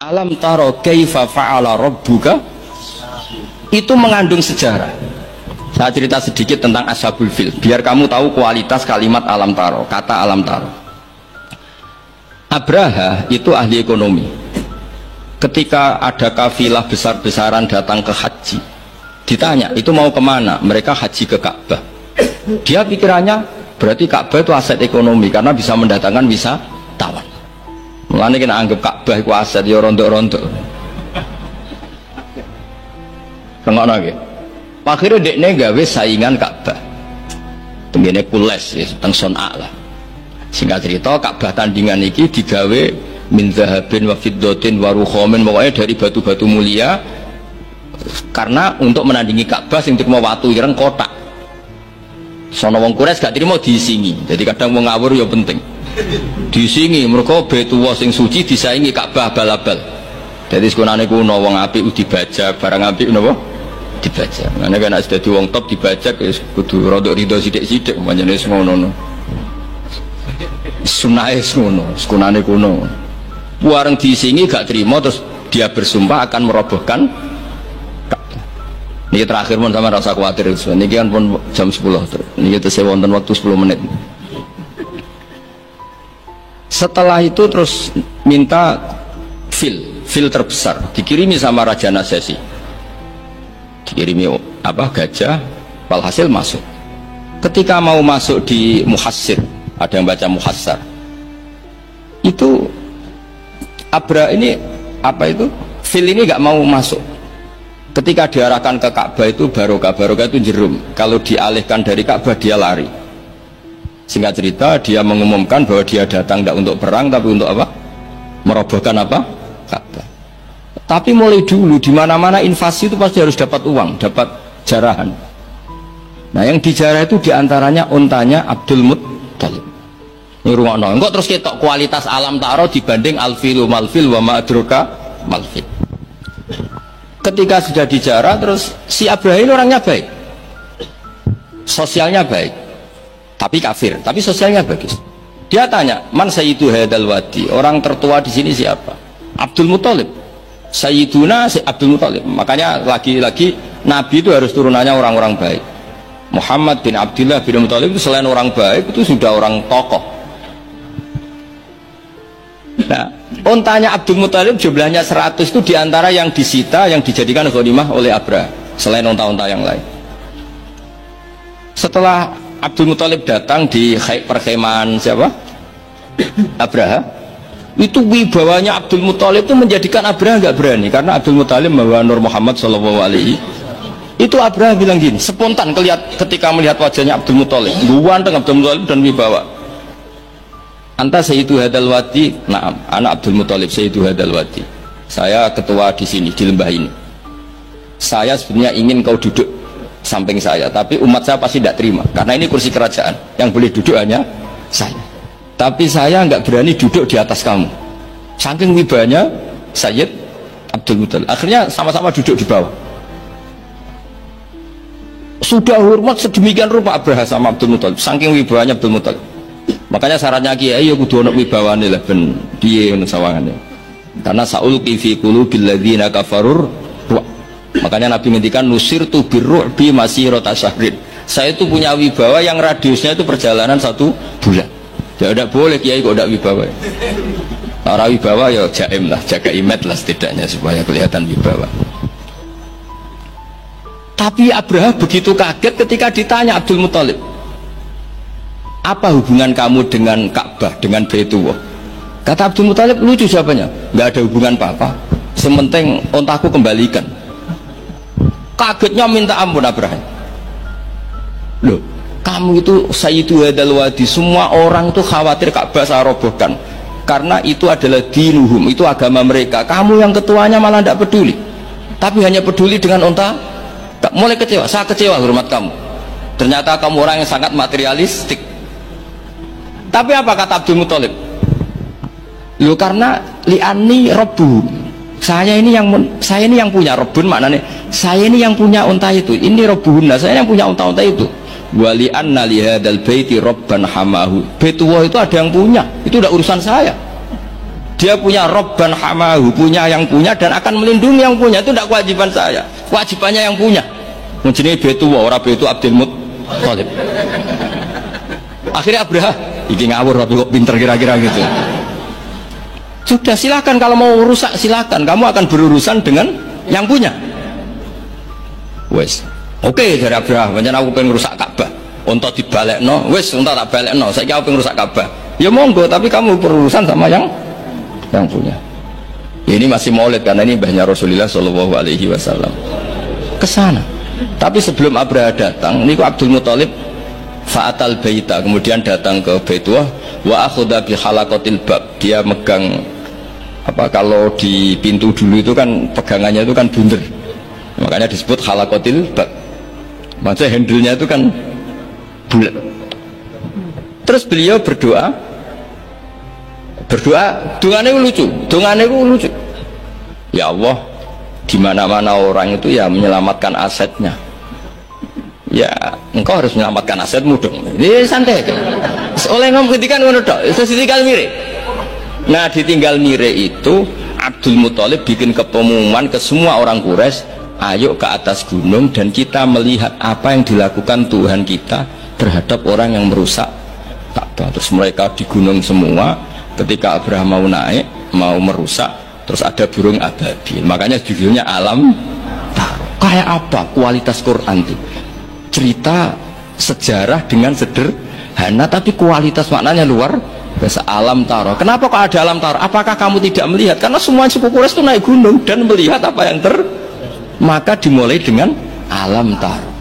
Alam taro kaifa fa'ala rabbuka, itu mengandung sejarah. Saya cerita sedikit tentang Ashabul Fil biar kamu tahu kualitas kalimat alam taro, kata alam taro. Abraha itu ahli ekonomi. Ketika ada kafilah besar-besaran datang ke haji, ditanya itu mau kemana, mereka haji ke Ka'bah. Dia pikirannya berarti Ka'bah itu aset ekonomi karena bisa mendatangkan wisatawan. Mulane kena anggap Ka'bah itu aset ya rontok-rontok. Rengokno nggih. Akhire dekne gawe saingan Ka'bah. Tengene Kules ya teng Son'a lah. Singkat cerita Ka'bah tandingan iki digawe min zahabin wa fiddatin wa rukhamin, pokoknya dari batu-batu mulia karena untuk menandingi Ka'bah sing terima watu ireng kotak. Sono wong Quraisy gak trimo diisingi. Jadi kadang wong ngawur ya penting. Disingi mereka betuwa sing suci disaingi Ka'bah abal-abal. Jadi sekunane kuno wong apik dibajak, barang apik napa dibajak. Ngene kan nek dadi wong top dibajak wis kudu rodok rido sithik-sithik pancene wis ngono. Sunahe ngono, sekunane kuno. Wareng disingi gak terima terus dia bersumpah akan merobohkan Ka'bah. Niki terakhir mun sama rasa khawatir niki kan pun jam 10 terus. Niki tesih wonten waktu 10 menit. Setelah itu terus minta fil terbesar dikirimi sama Raja Nasesi, dikirimi apa gajah, walhasil masuk. Ketika mau masuk di Muhassir, ada yang baca Muhassar, itu Abra ini apa itu fil ini nggak mau masuk. Ketika diarahkan ke Ka'bah itu barokah itu jerum, kalau dialihkan dari Ka'bah dia lari. Singkat cerita dia mengumumkan bahwa dia datang tidak untuk perang tapi untuk apa? Merobohkan apa? Ka'bah. Tapi mulai dulu di mana-mana invasi itu pasti harus dapat uang, dapat jarahan. Nah yang dijarah itu diantaranya untanya Abdul Muttalib. Ini rungokno. Engkau terus ketok kualitas alam taro dibanding alfilu malfil wa ma'adruka malfil. Ketika sudah dijarah terus si Abraham ini orangnya baik, sosialnya baik, tapi kafir, tapi sosialnya bagus. Dia tanya, man sayyidu hadal wadi, orang tertua di sini siapa? Abdul Muttalib. Sayyiduna Abdul Muttalib. Makanya lagi-lagi Nabi itu harus turunannya orang-orang baik. Muhammad bin Abdullah bin Muttalib itu selain orang baik itu sudah orang tokoh. Nah, untanya Abdul Muttalib jumlahnya 100 itu diantara yang disita, yang dijadikan ghanimah oleh Abraha selain unta-unta yang lain. Setelah Abdul Muttalib datang di perkemahan siapa? Abraha. Itu wibawanya Abdul Muttalib itu menjadikan Abraha nggak berani karena Abdul Muttalib membawa Nur Muhammad Shallallahu Alaihi. Itu Abraha bilang gini, spontan ketika melihat wajahnya Abdul Muttalib, ganteng Abdul Muttalib dan wibawa. Anta Sayyidu Hadal Wadi, naam, anak Abdul Muttalib Sayyidu Hadal Wadi. Saya ketua di sini di lembah ini. Saya sebenarnya ingin kau duduk samping saya, tapi umat saya pasti tidak terima karena ini kursi kerajaan, yang boleh duduk hanya saya. Tapi saya nggak berani duduk di atas kamu. Saking wibanya Sayyid Abdul Muttalib. Akhirnya sama-sama duduk di bawah. Sudah hormat sedemikian rupa Abraha sama Abdul Muttalib. Saking wibanya Abdul Muttalib. Makanya syaratnya kiai ya kudu ana wibawane lah ben piye ngono sawangane. Karena saulqi fi qulubil ladzina kafarur. Makanya Nabi ngendikan nusirtu birru'bi masirata syahrin. Saya itu punya wibawa yang radiusnya itu perjalanan 1 bulan. Ya tidak boleh kiai kok tidak wibawa. Orang wibawa ya jaim lah, jaga image lah setidaknya supaya kelihatan wibawa. Tapi Abraha begitu kaget ketika ditanya Abdul Muttalib, apa hubungan kamu dengan Ka'bah, dengan Baitullah? Kata Abdul Muttalib, lucu siapanya? Nggak ada hubungan apa-apa. Sementing ontaku kembalikan. Kagetnya minta ampun Abraham. Loh, kamu itu Sayyidu Hadal Wadi, semua orang tuh khawatir Ka'bah saya robohkan karena itu adalah dinuhum, itu agama mereka. Kamu yang ketuanya malah tidak peduli, tapi hanya peduli dengan onta. Mulai kecewa, saya kecewa hormat kamu. Ternyata kamu orang yang sangat materialistik. Tapi apa kata Abdul Muttalib? Loh karena li'ani robbu, saya ini yang punya robbun, maknanya saya ini yang punya unta itu, ini robbuhunna, saya yang punya unta-unta itu. Wali anna lihadal baiti robban hamahu, Baitullah itu ada yang punya, itu udah urusan saya. Dia punya Robban hamahu, punya yang punya dan akan melindungi yang punya. Itu tidak kewajiban saya, kewajibannya yang punya. Menjadi betu orang betu Abdul Muttalib. Akhirnya Abraha, iki ngawur tapi kok pinter kira-kira gitu. Sudah, silakan kalau mau rusak silakan, kamu akan berurusan dengan yang punya. Wes, oke dari Abraha, pancen aku pengen rusak Ka'bah. Unta dibalekno, wes unta tak balekno. Saiki aku pengen rusak Ka'bah. Ya monggo, tapi kamu berurusan sama yang punya. Ini masih maulid karena ini mbahnya Rasulullah Shallallahu Alaihi Wasallam ke sana. Tapi sebelum Abraha datang, ini Abdul Muttalib fa'atal baita, kemudian datang ke Baitullah wa akhudha bi halaqatil bab. Dia megang apa, kalau di pintu dulu itu kan pegangannya itu kan bunder, makanya disebut halaqatil bab. Maksudnya handle-nya itu kan bulat. Terus beliau berdoa, dongane lucu. Ya Allah, di mana-mana orang itu ya menyelamatkan asetnya. Ya, engkau harus menyelamatkan asetmu dong. Ini santai aja. Oleh ngomong ketika ngono tok, itu ditinggal mire. Nah, ditinggal mire itu Abdul Muttalib bikin pengumuman ke semua orang Quraisy, ayo ke atas gunung dan kita melihat apa yang dilakukan Tuhan kita terhadap orang yang merusak Ka'bah. Terus mereka di gunung semua. Ketika Abraha mau naik, mau merusak, terus ada burung ababil. Makanya judulnya Alam Taro. Kayak apa kualitas Quran itu? Cerita sejarah dengan sederhana tapi kualitas maknanya luar biasa. Alam Taro. Kenapa kok ada Alam Taro? Apakah kamu tidak melihat? Karena semua suku Quraisy itu naik gunung dan melihat apa yang maka dimulai dengan Alam Taro.